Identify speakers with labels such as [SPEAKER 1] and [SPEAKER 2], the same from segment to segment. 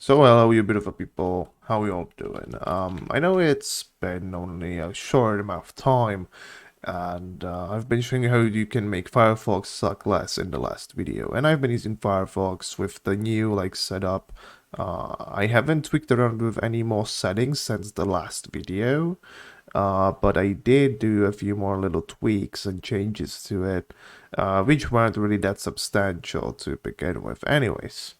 [SPEAKER 1] So hello, you beautiful people. How you all doing? I know it's been only a short amount of time, and I've been showing you how you can make Firefox suck less in the last video, and I've been using Firefox with the new setup. I haven't tweaked around with any more settings since the last video, but I did do a few more little tweaks and changes to it, which weren't really that substantial to begin with anyways.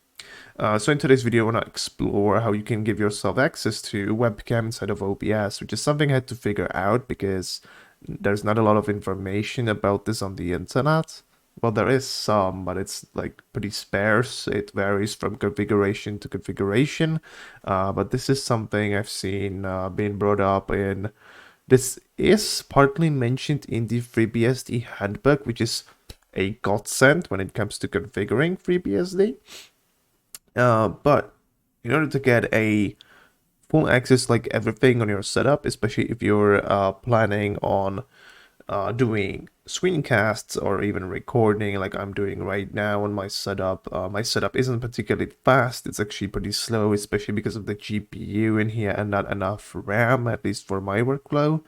[SPEAKER 1] So in today's video, I want to explore how you can give yourself access to webcam inside of OBS, which is something I had to figure out because there's not a lot of information about this on the internet. Well, there is some, but it's like pretty sparse. It varies from configuration to configuration. But this is something I've seen being brought up in. This is partly mentioned in the FreeBSD handbook, which is a godsend when it comes to configuring FreeBSD. But in order to get a full access like everything on your setup, especially if you're planning on doing screencasts or even recording like I'm doing right now on my setup. My setup isn't particularly fast. It's actually pretty slow, especially because of the GPU in here and not enough RAM, at least for my workflow.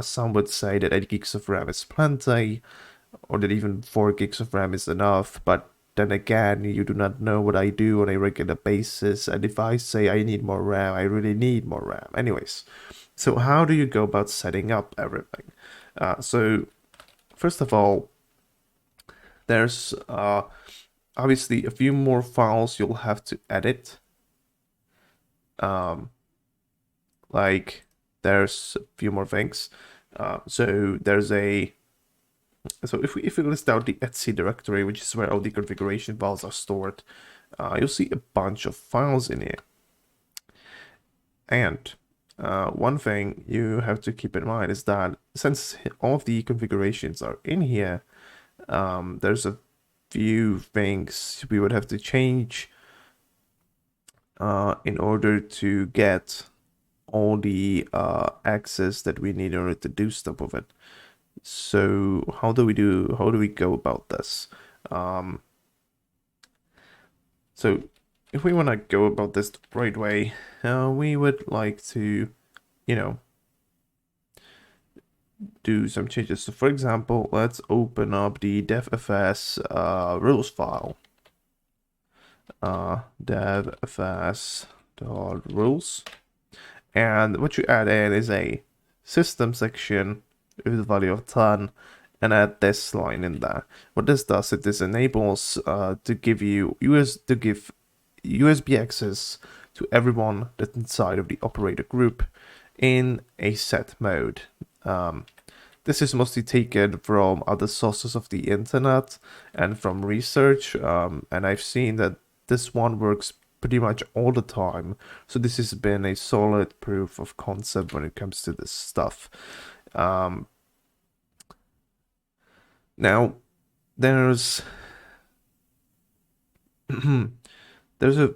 [SPEAKER 1] Some would say that 8 gigs of RAM is plenty, or that even 4 gigs of RAM is enough, but then again, you do not know what I do on a regular basis, and if I say I need more RAM, I really need more RAM. Anyways, so how do you go about setting up everything? So first of all, there's obviously a few more files you'll have to edit. Like there's a few more things. So if we list out the etc directory, which is where all the configuration files are stored, you'll see a bunch of files in here. And one thing you have to keep in mind is that since all of the configurations are in here, there's a few things we would have to change in order to get all the access that we need in order to do stuff with it. So how do we go about this? So if we want to go about this the right way, we would like to, do some changes. So for example, let's open up the devfs rules file. Devfs.rules. And what you add in is a system section with the value of 10 and add this line in there. What this does, it enables to give USB access to everyone that's inside of the operator group in a set mode. This is mostly taken from other sources of the internet and from research, and I've seen that this one works pretty much all the time. So this has been a solid proof of concept when it comes to this stuff. Now, there's there's a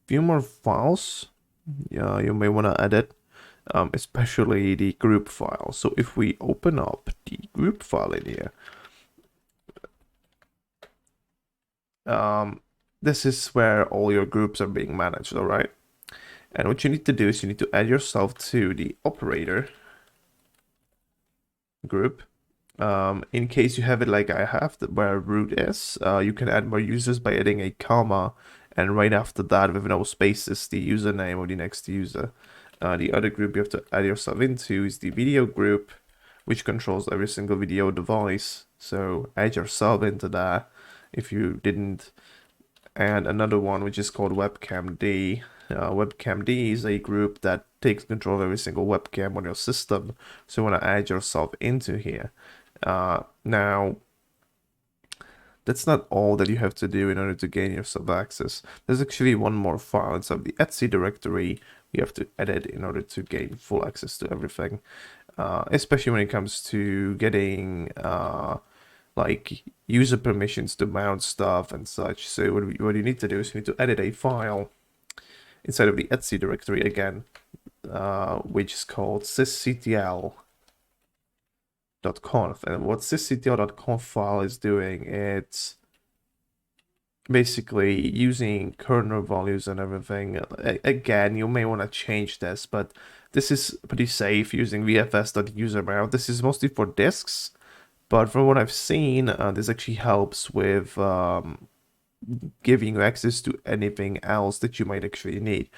[SPEAKER 1] few more files you may want to edit, especially the group file. So if we open up the group file in here, this is where all your groups are being managed, all right? And what you need to do is you need to add yourself to the operator group. In case you have it like I have, where root is, you can add more users by adding a comma, and right after that, with no spaces, the username of the next user. The other group you have to add yourself into is the video group, which controls every single video device. So add yourself into that if you didn't. And another one which is called webcamd. Webcamd is a group that takes control of every single webcam on your system. So you want to add yourself into here. Now, that's not all that you have to do in order to gain yourself access. There's actually one more file inside the etc directory you have to edit in order to gain full access to everything, especially when it comes to getting like user permissions to mount stuff and such. So what you need to do is you need to edit a file inside of the etc directory again, which is called sysctl.conf. And what sysctl.conf file is doing, it's basically using kernel values and everything. Again, you may want to change this, but this is pretty safe using vfs.usermount. This is mostly for disks, but from what I've seen, this actually helps with giving you access to anything else that you might actually need.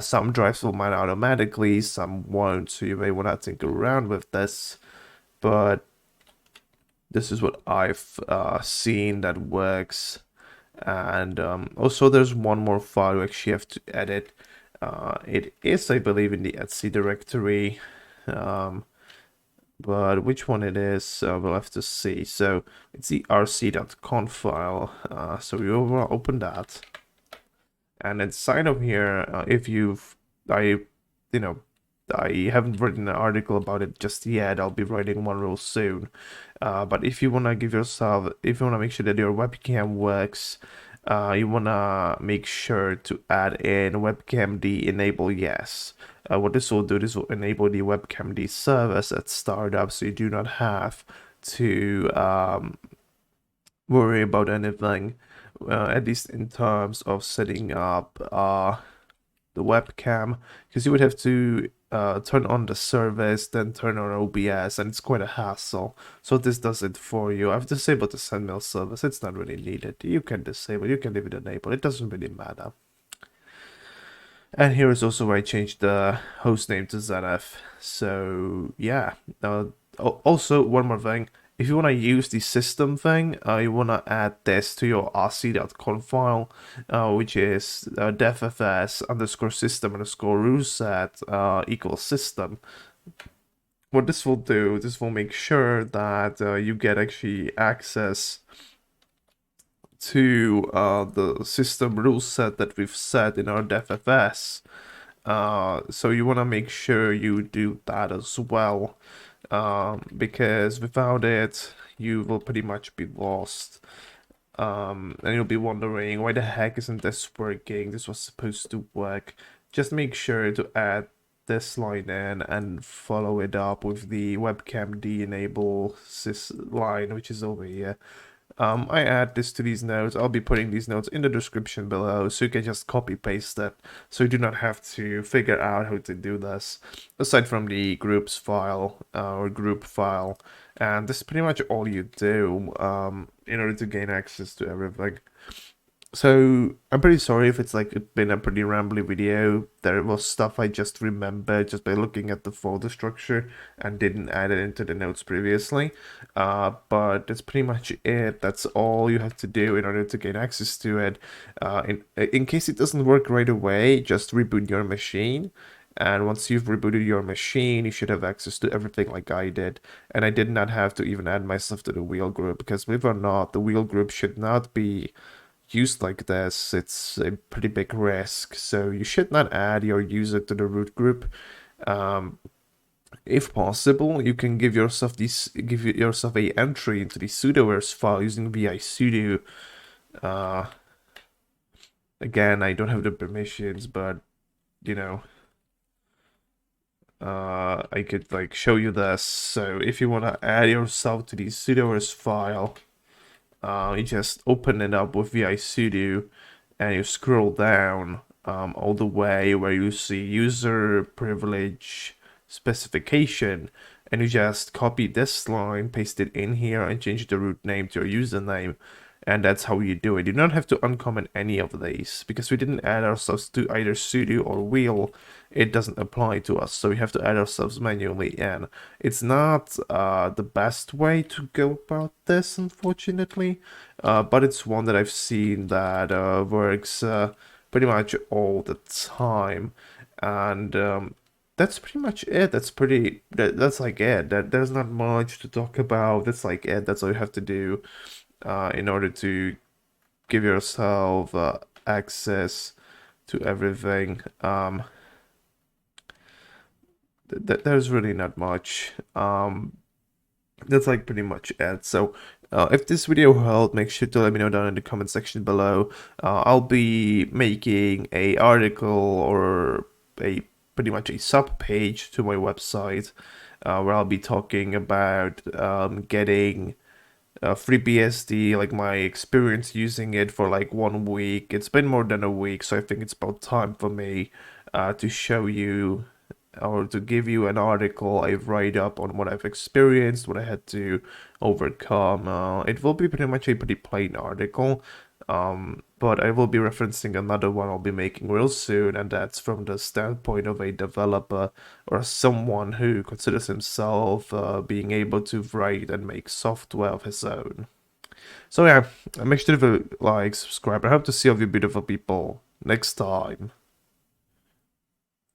[SPEAKER 1] Some drives will mount automatically, some won't, so you may want to tinker around with this, but this is what I've seen that works. And also there's one more file you actually have to edit. It is, I believe, in the etc directory, but which one it is, we'll have to see. So it's the rc.conf file, so we will open that. And inside of here, if you've, you know, I haven't written an article about it just yet. I'll be writing one real soon. But if you want to give yourself, if you want to make sure that your webcam works, you want to make sure to add in webcamd enable yes. What this will do, this will enable the webcamd service at startup, so you do not have to worry about anything, at least in terms of setting up the webcam, because you would have to turn on the service, then turn on OBS, and it's quite a hassle. So this does it for you. I've disabled the sendmail service. It's not really needed. You can disable, you can leave it enabled. It doesn't really matter. And here is also where I changed the hostname to ZF. So yeah. Also, one more thing. If you want to use the system thing, you want to add this to your rc.conf file, which is devfs underscore system underscore rules set equals system. What this will do, this will make sure that you get actually access to the system rule set that we've set in our devfs. So you want to make sure you do that as well, because without it, you will pretty much be lost. And you'll be wondering, why the heck isn't this working? This was supposed to work. Just make sure to add this line in and follow it up with the webcamd enable sys line, which is over here. I add this to these notes. I'll be putting these notes in the description below, so you can just copy paste it, so you do not have to figure out how to do this, aside from the groups file or group file. And this is pretty much all you do in order to gain access to everything. So I'm pretty sorry if it's like been a pretty rambly video. There was stuff I just remembered just by looking at the folder structure and didn't add it into the notes previously. But that's pretty much it. That's all you have to do in order to gain access to it. In case it doesn't work right away, just reboot your machine. And once you've rebooted your machine, you should have access to everything like I did. And I did not have to even add myself to the wheel group, because believe it or not, the wheel group should not be used like this. It's a pretty big risk, so you should not add your user to the root group. If possible, you can give yourself a entry into the sudoers file using vi sudo. Again, I don't have the permissions, but you know, I could like show you this. So if you want to add yourself to the sudoers file, you just open it up with vi sudo and you scroll down all the way where you see user privilege specification, and you just copy this line, paste it in here, and change the root name to your username. And that's how you do it. You don't have to uncomment any of these, because we didn't add ourselves to either sudo or wheel. It doesn't apply to us, so we have to add ourselves manually in. It's not the best way to go about this, unfortunately, but it's one that I've seen that works pretty much all the time. And that's pretty much it. That's like it. There's not much to talk about. That's like it. That's all you have to do in order to give yourself access to everything. There's really not much. That's like pretty much it. So if this video helped, make sure to let me know down in the comment section below. I'll be making a article or a pretty much a sub page to my website where I'll be talking about getting FreeBSD, like my experience using it for like 1 week. It's been more than a week, so I think it's about time for me to show you or to give you an article I write up on what I've experienced, what I had to overcome. It will be pretty much a pretty plain article, but I will be referencing another one I'll be making real soon, and that's from the standpoint of a developer or someone who considers himself being able to write and make software of his own. So yeah, make sure to like, subscribe. I hope to see all you beautiful people next time.